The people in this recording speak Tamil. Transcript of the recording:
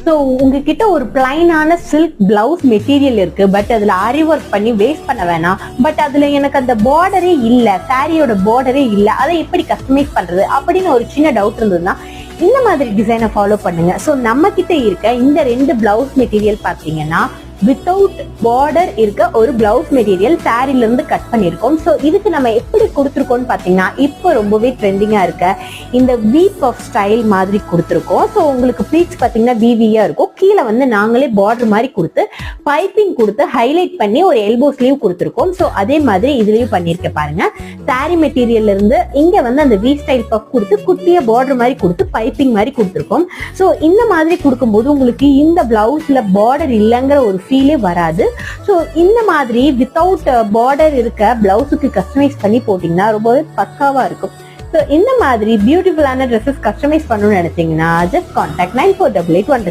ஸோ உங்ககிட்ட ஒரு பிளைனான சில்க் பிளவுஸ் மெட்டீரியல் இருக்கு, பட் அதுல ஆரி ஒர்க் பண்ணி வேஸ்ட் பண்ண வேணாம், பட் அதுல எனக்கு அந்த பார்டரே இல்ல, சாரியோட பார்டரே இல்ல, அதை எப்படி கஸ்டமைஸ் பண்றது அப்படின்னு ஒரு சின்ன டவுட் இருந்ததுன்னா இந்த மாதிரி டிசைனை ஃபாலோ பண்ணுங்க. ஸோ நம்ம கிட்ட இருக்க இந்த 2 பிளவுஸ் மெட்டீரியல் பாத்தீங்கன்னா வித்தவுட் பார்டர் இருக்க ஒரு பிளவுஸ் மெட்டீரியல் சாரில இருந்து கட் பண்ணிருக்கோம். ஸோ இதுக்கு நம்ம எப்படி கொடுத்துருக்கோம்னு பாத்தீங்கன்னா இப்போ ரொம்பவே ட்ரெண்டிங்கா இருக்க இந்த வி பஃப் ஸ்டைல் மாதிரி கொடுத்துருக்கோம். ஸோ உங்களுக்கு ப்ளீட்ஸ் பாத்தீங்கன்னா விவியா இருக்கும், கீழே வந்து நாங்களே பார்டர் மாதிரி கொடுத்து பைப்பிங் கொடுத்து ஹைலைட் பண்ணி ஒரு எல்போ ஸ்லீவ் கொடுத்துருக்கோம். ஸோ அதே மாதிரி இதுலயும் பண்ணிருக்க பாருங்க. சாரி மெட்டீரியல்ல இருந்து இங்க வந்து அந்த வி ஸ்டைல் பஃப் கொடுத்து குட்டிய பார்டர் மாதிரி கொடுத்து பைப்பிங் மாதிரி கொடுத்துருக்கோம். ஸோ இந்த மாதிரி கொடுக்கும்போது உங்களுக்கு இந்த பிளவுஸ்ல பார்டர் இல்லைங்கிற ஒரு ஃபீலே வராது. ஸோ இந்த மாதிரி வித்தவுட் பார்டர் இருக்க பிளவுஸுக்கு கஸ்டமைஸ் பண்ணி போட்டீங்கன்னா ரொம்பவே பக்காவா இருக்கும். ஸோ இந்த மாதிரி பியூட்டிஃபுல்லான ட்ரெஸ்ஸஸ் கஸ்டமைஸ் பண்ணணும்னு நினைச்சீங்கன்னா ஜஸ்ட் கான்டாக்ட் 9488